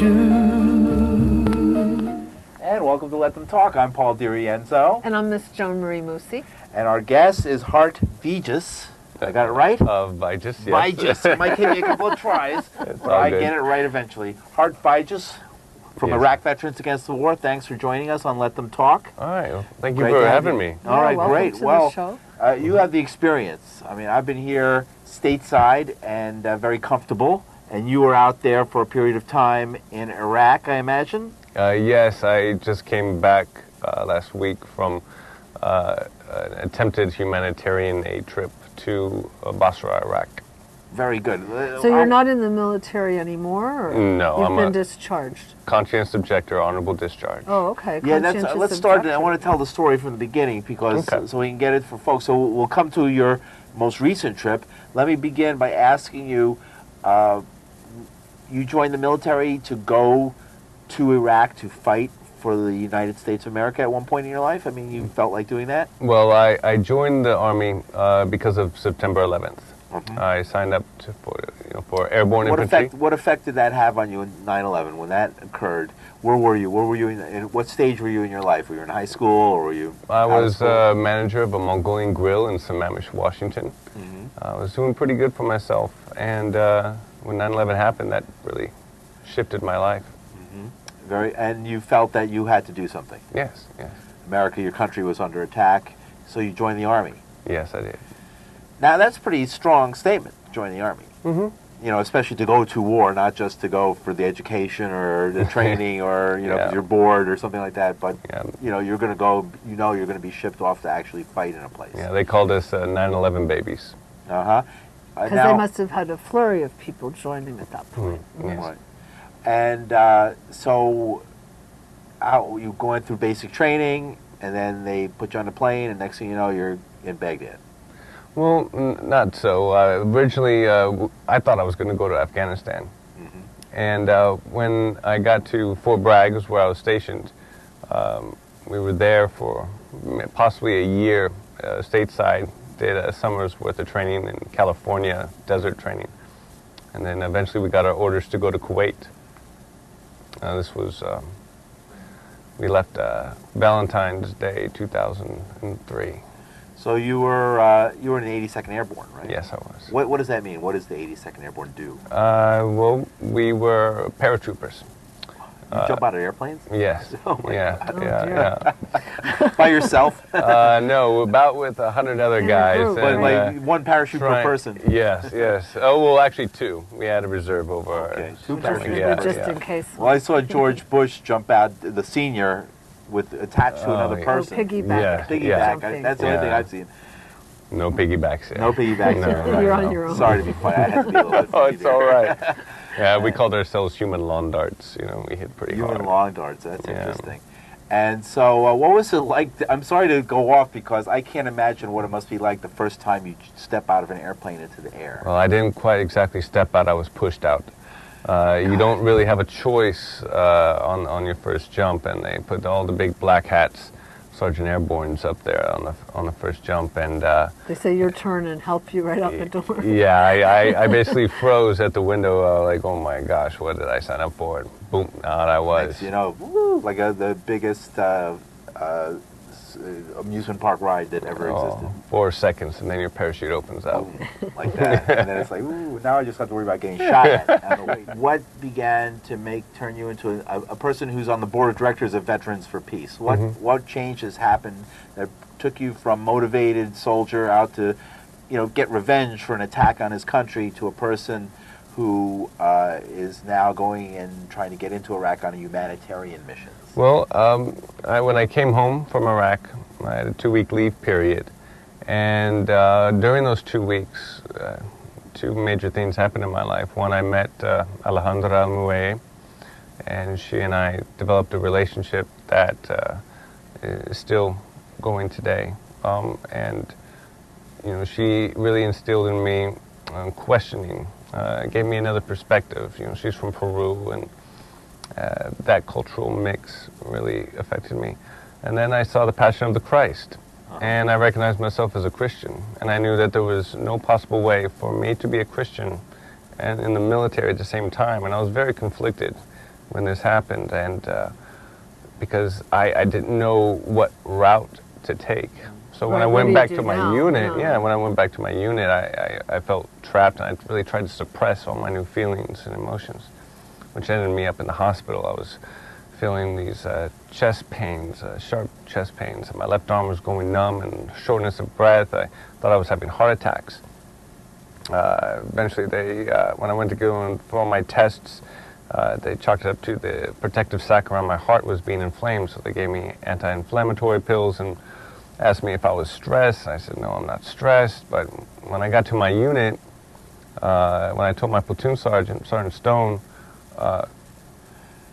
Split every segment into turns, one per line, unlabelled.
And welcome to Let Them Talk. I'm Paul DeRIenzo.
And I'm Miss Joan Moossy.
And our guest is Hart Vieges. I got it right?
Vieges, yes.
Vieges. It might take me a couple of tries, but I get it right eventually. Hart Vieges from Iraq Veterans Against the War. Thanks for joining us on Let Them Talk.
All right. Well, thank you for having me.
All right, great.
Well, to the show.
You have the experience. I mean, I've been here stateside and very comfortable, and you were out there for a period of time in Iraq, I imagine?
Yes, I just came back last week from an attempted humanitarian aid trip to Basra, Iraq.
Very good.
So you're not in the military anymore? Or
no,
you've been discharged?
Conscientious objector, honorable discharge.
Oh, okay.
Yeah, let's start. I want to tell the story from the beginning because so we can get it for folks. So we'll come to your most recent trip. Let me begin by asking you, you joined the military to go to Iraq to fight for the United States of America at one point in your life? I mean, you felt like doing that?
Well, I joined the Army because of September 11th. I signed up for airborne infantry.
What effect did that have on you in 9/11 when that occurred? Where were you? Where were you? In what stage were you in your life? Were you in high school or were you?
I was manager of a Mongolian grill in Sammamish, Washington. I was doing pretty good for myself, and when 9/11 happened, that really shifted my life.
And you felt that you had to do something.
Yes, yes.
America, your country was under attack, so you joined the Army.
Yes, I did.
Now that's a pretty strong statement, join the Army. You know, especially to go to war, not just to go for the education or the training or, you know, 'cause you're bored or something like that, but, you know, you're going to go, you're going to be shipped off to actually fight in a place.
Yeah, they called us 9/11 babies.
Because they must have had a flurry of people joining at that point.
Yes.
Right. And so you going through basic training, and then they put you on a plane, and next thing you know, you're in Baghdad.
Well, not so. Originally, I thought I was going to go to Afghanistan. And when I got to Fort Bragg, where I was stationed, we were there for possibly a year stateside, did a summer's worth of training in California, desert training. And then eventually we got our orders to go to Kuwait. This was, we left Valentine's Day 2003.
So you were in the 82nd Airborne, right?
Yes, I was.
What does that mean? What does the 82nd Airborne do?
Well, we were paratroopers.
You jump out of airplanes?
Yes.
Oh my God.
Yeah.
By yourself?
No, about with 100 other guys.
But like one parachute per person?
Yes, yes. Oh, well, actually two. We had a reserve over.
Okay, two parachutes.
Just in case.
Well, I saw George Bush jump out, the senior, attached to another person.
Piggyback.
Piggyback. That's the only thing I've seen.
No piggybacks. Yeah.
No piggybacks.
No, you're on your own.
Sorry to be funny. I had to be a little bit
Oh, it's all right. Yeah, we called ourselves human lawn darts. You know, we hit pretty hard.
Human lawn darts. That's interesting. And so, what was it like? I'm sorry to go off because I can't imagine what it must be like the first time you step out of an airplane into the air.
Well, I didn't quite exactly step out. I was pushed out. You don't really have a choice on your first jump, and they put all the big black hats, Sergeant Airborne's up there on the first jump, and
they say your turn and help you right out the door.
Yeah, I basically froze at the window, like, oh my gosh, what did I sign up for? And boom, out I was.
You know, like the biggest amusement park ride that ever existed.
4 seconds, and then your parachute opens up.
Like that, and then it's like, ooh, now I just have to worry about getting shot at. What began to turn you into a person who's on the board of directors of Veterans for Peace? What changes happened that took you from motivated soldier out to, get revenge for an attack on his country to a person who is now going and trying to get into Iraq on a humanitarian mission?
Well, when I came home from Iraq, I had a 2-week leave period. And during those 2 weeks, two major things happened in my life. One, I met Alejandra Almué, and she and I developed a relationship that is still going today. And she really instilled in me questioning, gave me another perspective. She's from Peru, and that cultural mix really affected me. And then I saw the Passion of the Christ, and I recognized myself as a Christian, and I knew that there was no possible way for me to be a Christian and in the military at the same time, and I was very conflicted when this happened, and because I didn't know what route to take. So when I went back to my unit, when I went back to my unit, I felt trapped, and I really tried to suppress all my new feelings and emotions, which ended me up in the hospital. I was feeling these chest pains, sharp chest pains, and my left arm was going numb and shortness of breath. I thought I was having heart attacks. Eventually, when I went to go for all my tests, they chalked it up to the protective sac around my heart was being inflamed, so they gave me anti-inflammatory pills and asked me if I was stressed. I said, no, I'm not stressed. But when I got to my unit, when I told my platoon sergeant, Sergeant Stone,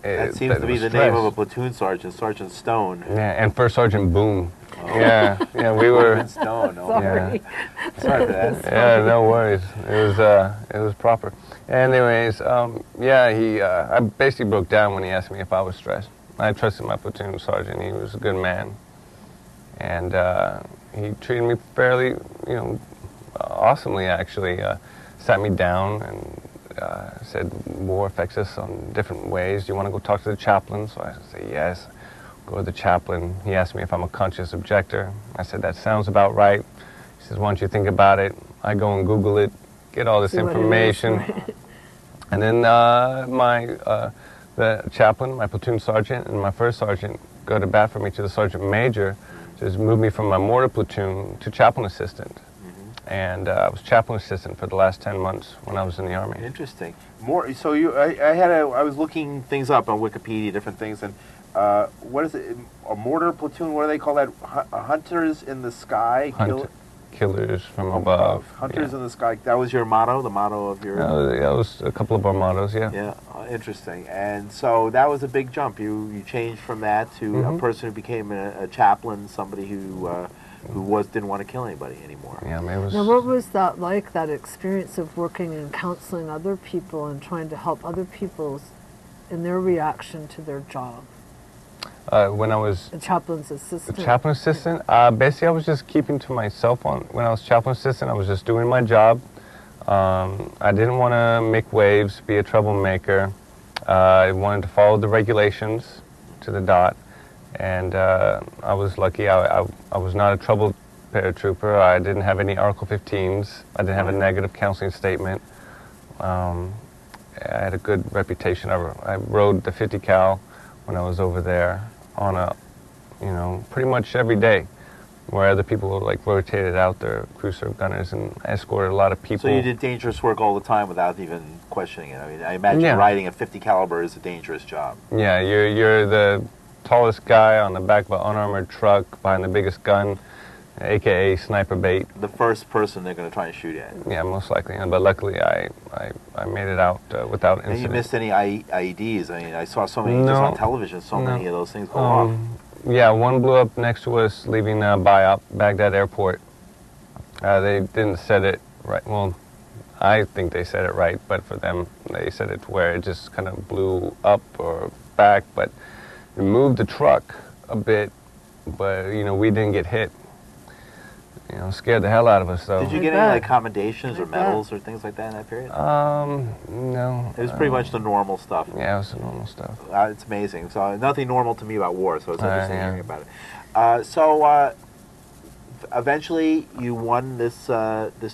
that seems to be the name of a platoon sergeant, Sergeant Stone.
Yeah, and First Sergeant Boom. Oh. Yeah, we were.
Stone. Oh,
sorry.
Yeah. Sorry for that.
Yeah, no worries. It was proper. Anyways, I basically broke down when he asked me if I was stressed. I trusted my platoon sergeant. He was a good man, and he treated me fairly, awesomely. Actually, sat me down and said, war affects us on different ways. Do you want to go talk to the chaplain? So I said, yes. Go to the chaplain. He asked me if I'm a conscious objector. I said, that sounds about right. He says, why don't you think about it? I go and Google it, get all this information. And then the chaplain, my platoon sergeant, and my first sergeant go to bat for me to the sergeant major, just moved me from my mortar platoon to chaplain assistant. And I was chaplain assistant for the last 10 months when I was in the Army.
Interesting. So I was looking things up on Wikipedia, different things, and what is it? A mortar platoon? What do they call that? Hunters in the sky.
Killers from above.
Hunters in the sky. That was your motto. The motto of your.
That was a couple of our mottos. Yeah.
Yeah. Interesting. And so that was a big jump. You changed from that to a person who became a chaplain, somebody who didn't want to kill anybody anymore.
Yeah, it was.
Now, what was that like? That experience of working and counseling other people and trying to help other people in their reaction to their job.
When I was
a chaplain's assistant.
A chaplain assistant. Basically, I was just keeping to myself. When I was chaplain assistant, I was just doing my job. I didn't want to make waves, be a troublemaker. I wanted to follow the regulations to the dot. And I was lucky. I was not a trouble paratrooper. I didn't have any Article 15s. I didn't have a negative counseling statement. I had a good reputation. I rode the 50 cal when I was over there on pretty much every day, where other people were rotated out their crew serve gunners and escorted a lot of people.
So you did dangerous work all the time without even questioning it. I mean, I imagine riding a 50 caliber is a dangerous job.
Yeah, you're the tallest guy on the back of an unarmored truck behind the biggest gun, aka sniper bait.
The first person they're going to try and shoot at.
Yeah, most likely. But luckily, I made it out without incident.
And you missed any IEDs? I mean, I saw so many just on television. So many of those things go off.
Yeah, one blew up next to us leaving Baghdad airport. They didn't set it right. Well, I think they said it right, but for them, they said it where it just kind of blew up or back, but it moved the truck a bit, but we didn't get hit. Scared the hell out of us, though.
Did you get any commendations or medals or things like that in that period?
No.
It was pretty much the normal stuff.
Yeah, it was the normal stuff.
It's amazing. So nothing normal to me about war, so it's interesting hearing about it. Eventually you won this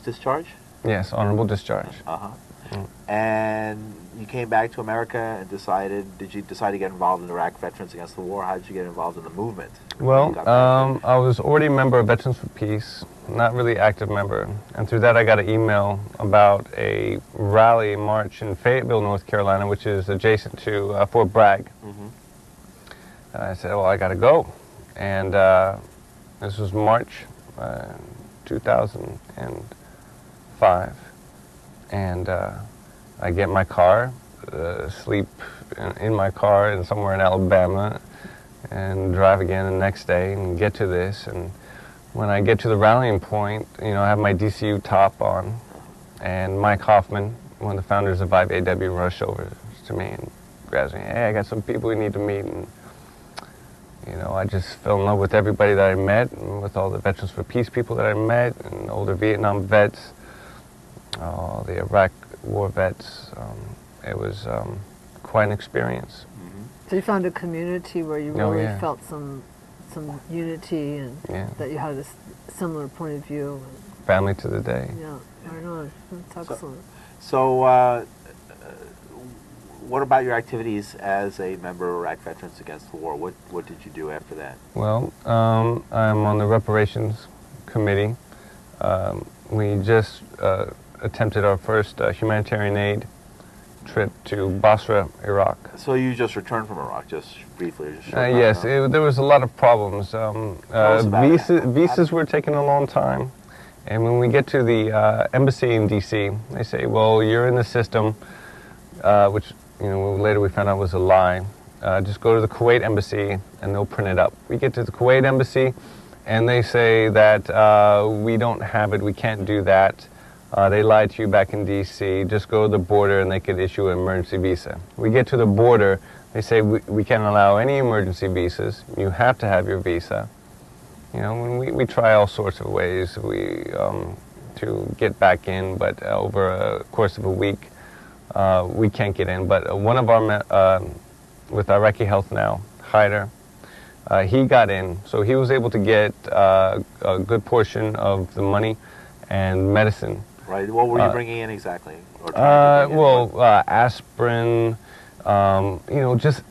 discharge?
Yes, honorable discharge.
And you came back to America and did you decide to get involved in Iraq Veterans Against the War? How did you get involved in the movement?
Well, I was already a member of Veterans for Peace, not really active member. And through that I got an email about a rally march in Fayetteville, North Carolina, which is adjacent to Fort Bragg. And I said, well, I got to go. And this was March 2005. And I get my car, sleep in my car and somewhere in Alabama, and drive again the next day and get to this. And when I get to the rallying point, I have my DCU top on, and Mike Hoffman, one of the founders of IVAW, rushed over to me and grabs me. Hey, I got some people we need to meet. And I just fell in love with everybody that I met, and with all the Veterans for Peace people that I met, and older Vietnam vets, all the Iraq War vets. It was quite an experience.
So you found a community where you
Oh,
really
yeah.
felt some unity and
Yeah.
that you had a similar point of view.
Family to the day.
Yeah, right on. That's excellent.
So, what about your activities as a member of Iraq Veterans Against the War? What did you do after that?
Well, I'm on the reparations committee. We just attempted our first humanitarian aid trip to Basra, Iraq.
So you just returned from Iraq, just briefly. Just
Yes, there was a lot of problems.
Tell us about
Visas were taking a long time. And when we get to the embassy in D.C., they say, well, you're in the system, which later we found out was a lie. Just go to the Kuwait embassy and they'll print it up. We get to the Kuwait embassy and they say that we don't have it, we can't do that. They lied to you back in D.C. Just go to the border and they could issue an emergency visa. We get to the border, they say we can't allow any emergency visas. You have to have your visa. We try all sorts of ways to get back in, but over a course of a week, we can't get in. But one of our, with Iraqi Health Now, Haider, he got in. So he was able to get a good portion of the money and medicine.
Right. What were you bringing in exactly? Or trying to bring in?
Aspirin, just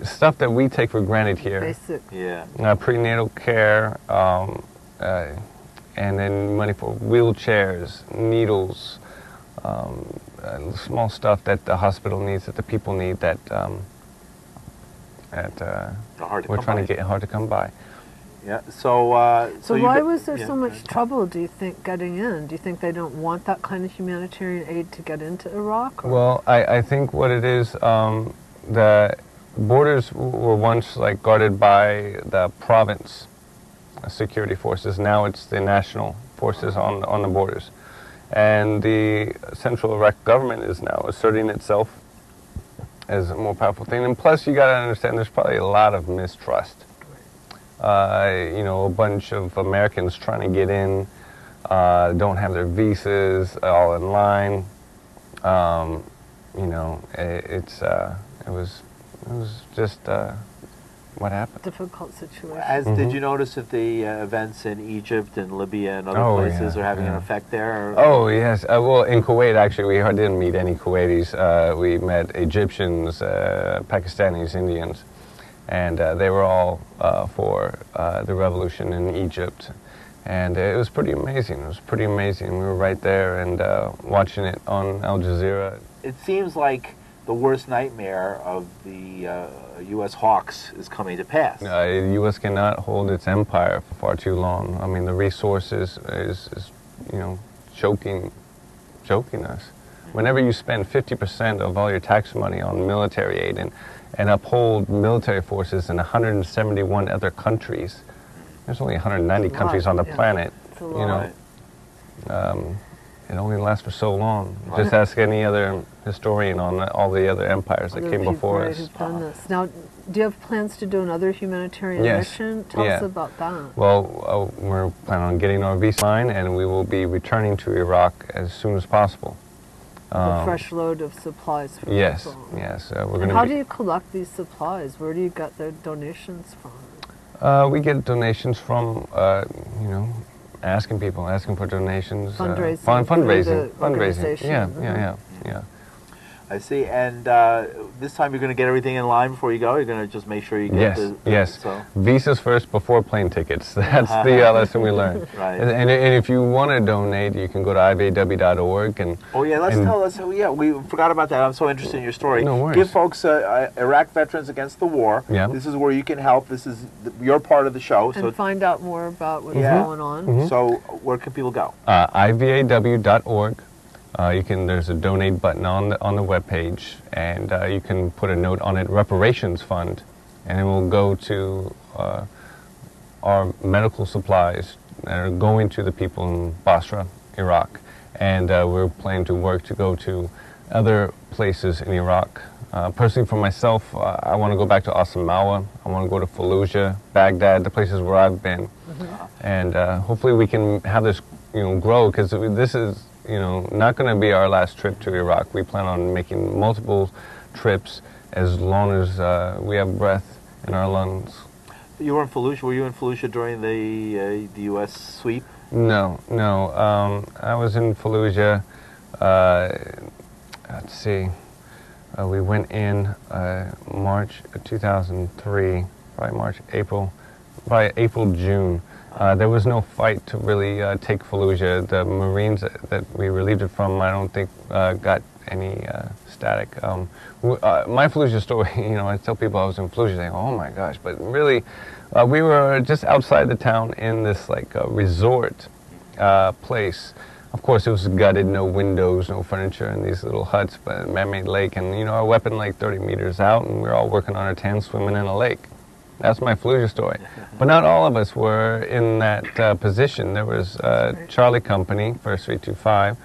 stuff that we take for granted here.
Basic.
Yeah.
Prenatal care, and then money for wheelchairs, needles, small stuff that the hospital needs, that the people need, that we're trying to get hard to come by.
Yeah. So.
So why was there so much trouble, do you think, getting in? Do you think they don't want that kind of humanitarian aid to get into Iraq? Or?
Well, I think what it is, the borders were once guarded by the province security forces. Now it's the national forces on the borders. And the central Iraq government is now asserting itself as a more powerful thing. And plus, you got to understand, there's probably a lot of mistrust. A bunch of Americans trying to get in, don't have their visas, all in line. It was just what happened.
Difficult situation.
Did you notice that the events in Egypt and Libya and other places are having an effect there? Or?
Oh, yes. Well, in Kuwait, actually, we didn't meet any Kuwaitis. We met Egyptians, Pakistanis, Indians, and they were all for the revolution in Egypt. And it was pretty amazing. It was pretty amazing. We were right there and watching it on Al Jazeera.
It seems like the worst nightmare of the U.S. hawks is coming to pass.
The U.S. cannot hold its empire for far too long. I mean, the resources is choking us. Whenever you spend 50% of all your tax money on military aid and uphold military forces in 171 other countries, there's only 190 countries on the planet.
It's a lot.
It only lasts for so long. Just ask any other historian on all the other empires that came before us.
Who've done this. Now, do you have plans to do another humanitarian mission? Tell us about that.
Well, we're planning on getting our visa line, and we will be returning to Iraq as soon as possible.
A fresh load of supplies for people.
Yes. We're going to.
How do you collect these supplies? Where do you get the donations from?
We get donations from, asking for donations.
Fundraising.
Yeah.
I see. And this time you're going to get everything in line before you go? You're going to just make sure you get
Yes. Visas first before plane tickets. That's the lesson we learned.
Right.
And if you want to donate, you can go to ivaw.org.
We forgot about that. I'm so interested in your story.
No worries.
Give folks Iraq Veterans Against the War.
Yeah.
This is where you can help. This is your part of the show.
And find out more about what's going on.
So where can people go?
ivaw.org. There's a donate button on the webpage, and you can put a note on it, reparations fund, and it will go to our medical supplies that are going to the people in Basra, Iraq, and we're planning to work to go to other places in Iraq. Personally, for myself, I want to go back to Osamawa. I want to go to Fallujah, Baghdad, the places where I've been, and hopefully we can have this, grow, because this is not going to be our last trip to Iraq. We plan on making multiple trips as long as we have breath in our lungs.
You were in Fallujah. Were you in Fallujah during the U.S. sweep?
No, no. I was in Fallujah. Let's see. We went in March 2003, probably March, April, June. There was no fight to really take Fallujah. The Marines that we relieved it from, I don't think got any static. My Fallujah story, I tell people I was in Fallujah, they go, oh my gosh, but really, we were just outside the town in this like resort place. Of course, it was gutted, no windows, no furniture, and these little huts, but a man-made lake, and our weapon like 30 meters out, and we were all working on our tents, swimming in a lake. That's my Fallujah story. But not all of us were in that position. There was Charlie Company, 1st 325,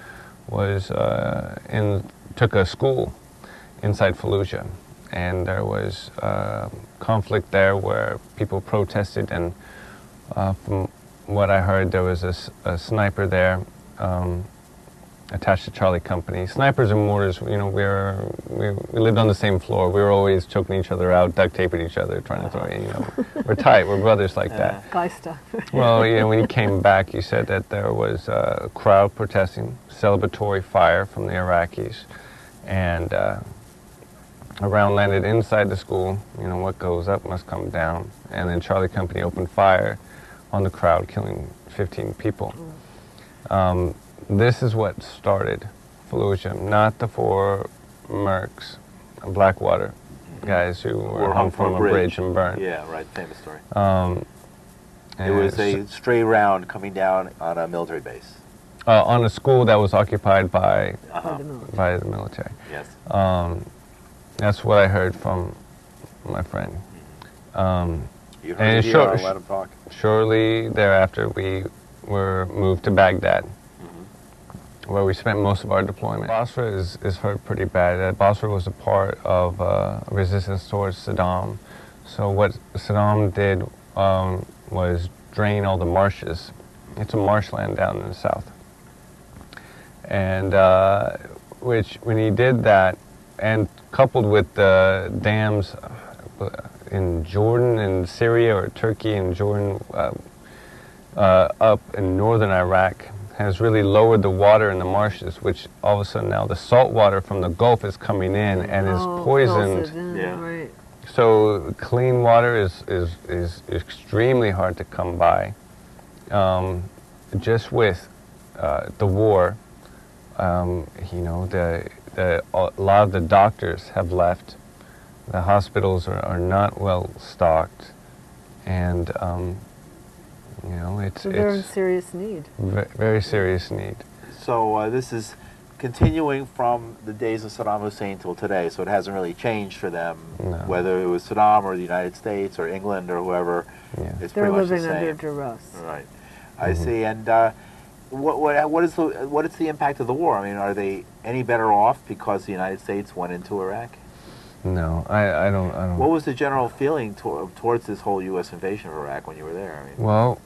took a school inside Fallujah, and there was conflict there where people protested, and from what I heard, there was a sniper there attached to Charlie Company. Snipers and mortars, we lived on the same floor. We were always choking each other out, duct taping each other, trying to throw, we're tight, we're brothers like that.
Guy stuff.
Well, when you came back, you said that there was a crowd protesting, celebratory fire from the Iraqis, and a round landed inside the school. What goes up must come down. And then Charlie Company opened fire on the crowd, killing 15 people. This is what started Fallujah, not the 4 Mercs, Blackwater guys who were hung from a bridge and burned.
Yeah, right, famous story. It was a stray round coming down on a military base.
On a school that was occupied by the military.
Yes.
That's what I heard from my friend.
You heard it, I'll let him talk.
Shortly thereafter, we were moved to Baghdad, where we spent most of our deployment. Basra is hurt pretty bad. Basra was a part of resistance towards Saddam. So what Saddam did was drain all the marshes. It's a marshland down in the south. And which, when he did that, and coupled with the dams in Jordan and Syria, or Turkey and Jordan, up in northern Iraq, has really lowered the water in the marshes, which all of a sudden now the salt water from the Gulf is coming in and is poisoned.
Right.
So clean water is extremely hard to come by. Just with the war, a lot of the doctors have left. The hospitals are not well stocked, and it's
they're in serious need.
Very serious need.
So this is continuing from the days of Saddam Hussein till today. So it hasn't really changed for them, whether it was Saddam or the United States or England or whoever.
Yeah.
It's
they're
pretty much the
living
same.
under duress.
Right. I see. And what is the impact of the war? I mean, are they any better off because the United States went into Iraq?
No, I don't.
What was the general feeling towards this whole U.S. invasion of Iraq when you were there? I mean,
well,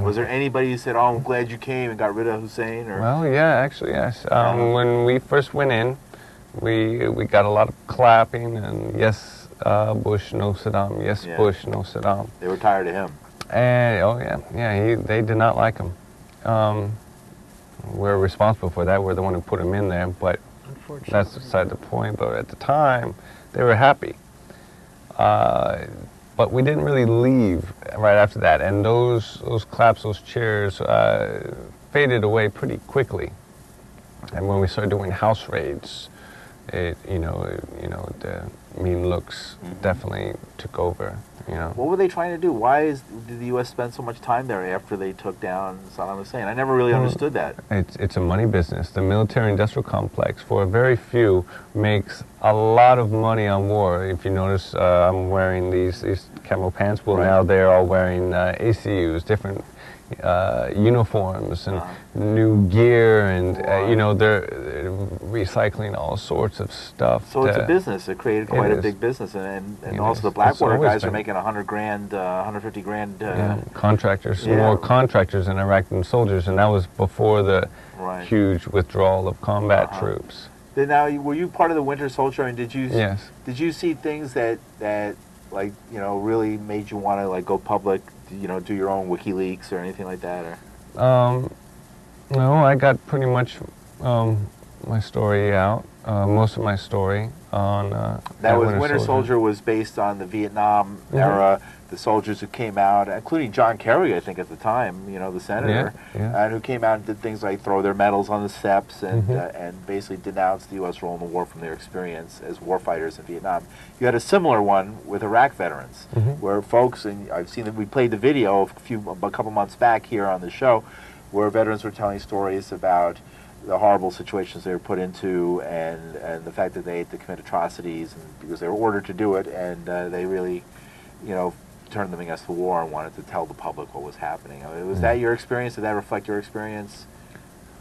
was there anybody who said, "Oh, I'm glad you came and got rid of Hussein"? Or?
Well, yeah, actually, yes. When we first went in, we got a lot of clapping and yes, Bush, no Saddam. Yes, Bush, no Saddam.
They were tired of him.
And they did not like him. We're responsible for that. We're the one who put him in there, but that's beside the point. But at the time, they were happy. But we didn't really leave right after that, and those claps, those cheers, faded away pretty quickly. And when we started doing house raids, the mean looks definitely took over.
What were they trying to do? Why did the U.S. spend so much time there after they took down Saddam Hussein? I never really understood that.
It's a money business. The military-industrial complex, for a very few, makes a lot of money on war. If you notice, I'm wearing these camo pants. Well, now they're all wearing ACUs, different uniforms and new gear, and they're recycling all sorts of stuff.
So it's a business. It created quite a big business, and also the Blackwater guys are making $100 grand, $150 grand.
Contractors, more contractors in Iraq than soldiers, and that was before the huge withdrawal of combat troops.
Then now, were you part of the Winter Soldier? And did you?
Yes.
Did you see things that like really made you want to like go public? Do your own WikiLeaks or anything like that? Or
No, I got pretty much my story out. Most of my story on
that was Winter Soldier was based on the Vietnam era. The soldiers who came out, including John Kerry, I think at the time, the senator, and who came out and did things like throw their medals on the steps and basically denounced the U.S. role in the war from their experience as warfighters in Vietnam. You had a similar one with Iraq veterans, where folks, and I've seen that we played the video a couple months back here on the show, where veterans were telling stories about the horrible situations they were put into and the fact that they had to commit atrocities because they were ordered to do it, and they really, turned them against the war and wanted to tell the public what was happening. I mean, was that your experience? Did that reflect your experience?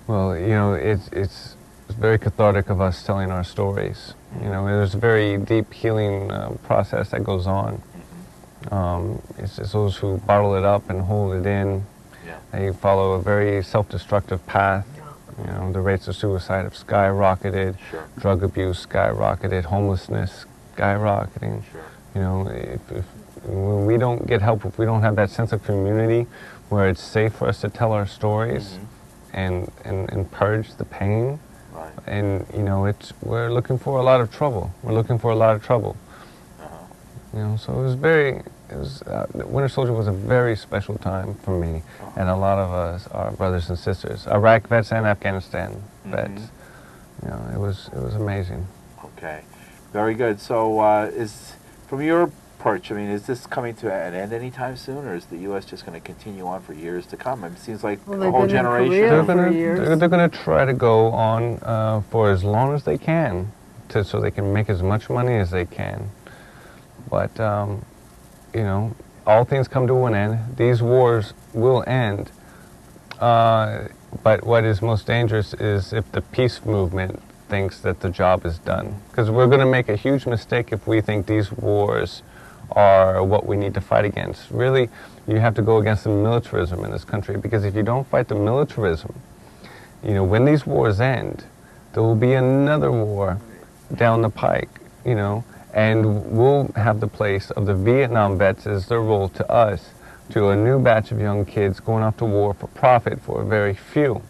Well, it's very cathartic of us telling our stories. There's a very deep healing process that goes on. It's those who bottle it up and hold it in. They follow a very self-destructive path. The rates of suicide have skyrocketed, drug abuse skyrocketed, homelessness skyrocketing. If when we don't get help, if we don't have that sense of community where it's safe for us to tell our stories and purge the pain, and we're looking for a lot of trouble. So Winter Soldier was a very special time for me and a lot of us, our brothers and sisters, Iraq vets and Afghanistan vets. It was amazing.
Okay, very good. So is from your perch, is this coming to an end anytime soon, or is the U.S. just going to continue on for years to come? It seems like a whole generation.
They're going to try to go on for as long as they can, so they can make as much money as they can. But all things come to an end. These wars will end. But what is most dangerous is if the peace movement thinks that the job is done. Because we're going to make a huge mistake if we think these wars are what we need to fight against. Really, you have to go against the militarism in this country, because if you don't fight the militarism, when these wars end, there will be another war down the pike, and we'll have the place of the Vietnam vets as their role to us, to a new batch of young kids going off to war for profit for a very few.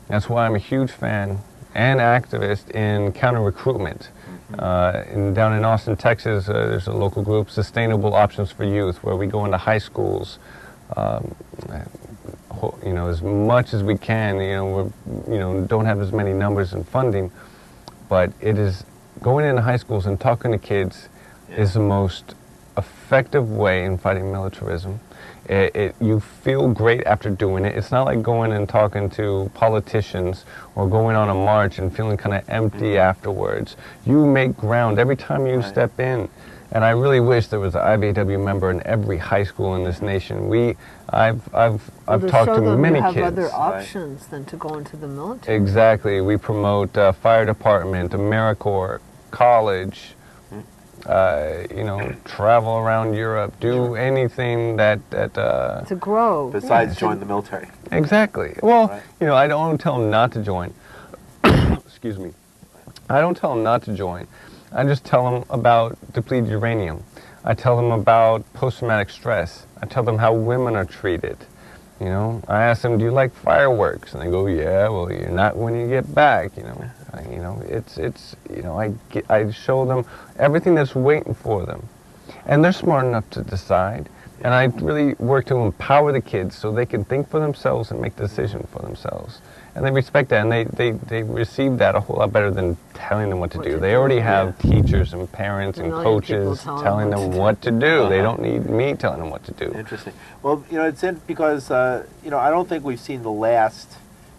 That's why I'm a huge fan and activist in counter-recruitment. Down in Austin, Texas, there's a local group, Sustainable Options for Youth, where we go into high schools, as much as we can. We don't have as many numbers and funding, but it is going into high schools and talking to kids is the most effective way in fighting militarism. You feel great after doing it. It's not like going and talking to politicians or going on a march and feeling kind of empty afterwards. You make ground every time you step in. And I really wish there was an IVW member in every high school in this nation. I've talked to many kids.
You have other options than to go into the military.
Exactly. We promote fire department, AmeriCorps, college. Travel around Europe, do anything that
to grow.
Besides join the military.
Exactly. Well, I don't tell them not to join. Excuse me. I don't tell them not to join. I just tell them about depleted uranium. I tell them about post-traumatic stress. I tell them how women are treated. I ask them, do you like fireworks? And they go, yeah. Well, you're not when you get back. I show them everything that's waiting for them, and they're smart enough to decide. And I really work to empower the kids so they can think for themselves and make the decision for themselves. And they respect that, and they receive that a whole lot better than telling them what to do. They already have teachers and parents and coaches telling them what to do. They don't need me telling them what to do.
Interesting. Well, it's because I don't think we've seen the last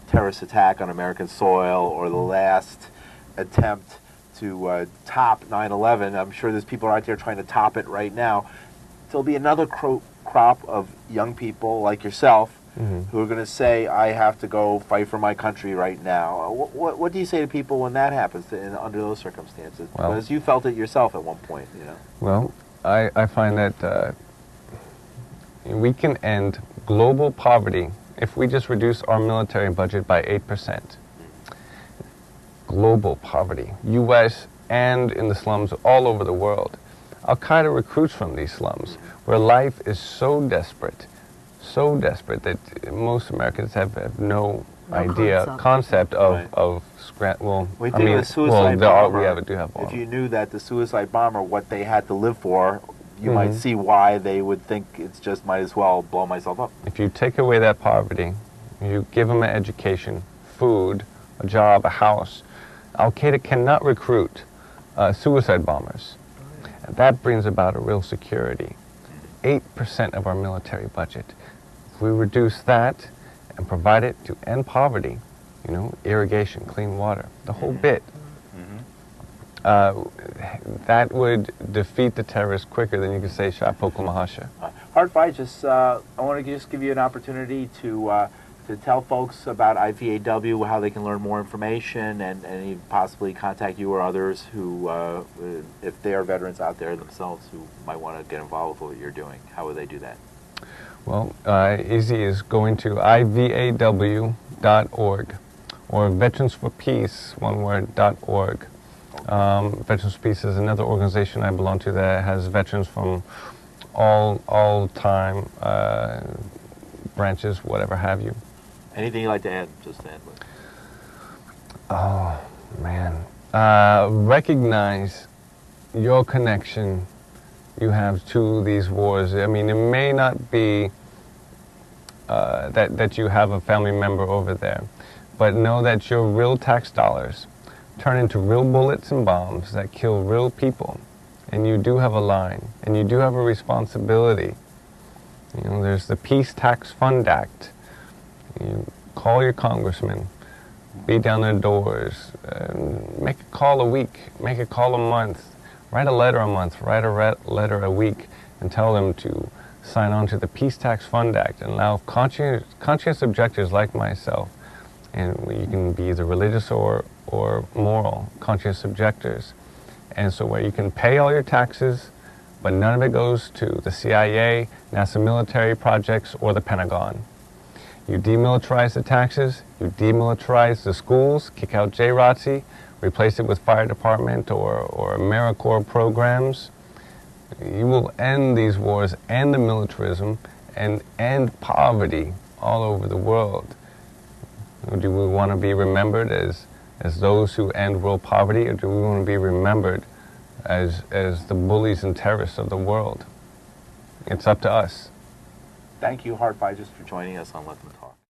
terrorist attack on American soil or the last attempt to top 9/11. I'm sure there's people out there trying to top it right now. There'll be another crop of young people like yourself who are going to say, I have to go fight for my country right now. What do you say to people when that happens under those circumstances?
Well,
because you felt it yourself at one point.
Well, I find that we can end global poverty if we just reduce our military budget by 8%. global poverty, U.S. and in the slums all over the world. Al-Qaeda recruits from these slums where life is so desperate that most Americans have no concept of,
Right.
well,
We
I
think
mean,
of a suicide bomber.
do have one.
If you knew that the suicide bomber, what they had to live for, you might see why they would think it's just might as well blow myself up.
If you take away that poverty, you give them an education, food, a job, a house, Al-Qaeda cannot recruit suicide bombers. And that brings about a real security. 8% of our military budget. If we reduce that and provide it to end poverty, you know, irrigation, clean water, the whole bit, that would defeat the terrorists quicker than you could say Shapoko Mahasha.
Hart Vieges, I want to just give you an opportunity to tell folks about IVAW, how they can learn more information, and even possibly contact you or others who, if they are veterans out there themselves who might want to get involved with what you're doing. How would they do that?
Well, easy is going to ivaw.org or Veterans for Peace, one word, .org. Veterans for Peace is another organization I belong to that has veterans from all time branches, whatever have you.
Anything you'd like to add? Just add.
Oh, man. Recognize your connection you have to these wars. I mean, it may not be that you have a family member over there, but know that your real tax dollars turn into real bullets and bombs that kill real people. And you do have a line, and you do have a responsibility. You know, there's the Peace Tax Fund Act. You call your congressman, beat down their doors, make a call a week, make a call a month, write a letter a month, write a letter a week, and tell them to sign on to the Peace Tax Fund Act and allow conscious objectors like myself, and you can be either religious or moral conscious objectors, and so where you can pay all your taxes, but none of it goes to the CIA, NASA military projects, or the Pentagon. You demilitarize the taxes, you demilitarize the schools, kick out JROTC, replace it with fire department or AmeriCorps programs. You will end these wars, end the militarism, and end poverty all over the world. Do we want to be remembered as those who end world poverty, or do we want to be remembered as the bullies and terrorists of the world? It's up to us.
Thank you, Hart Vieges, for joining us on Let Them Talk.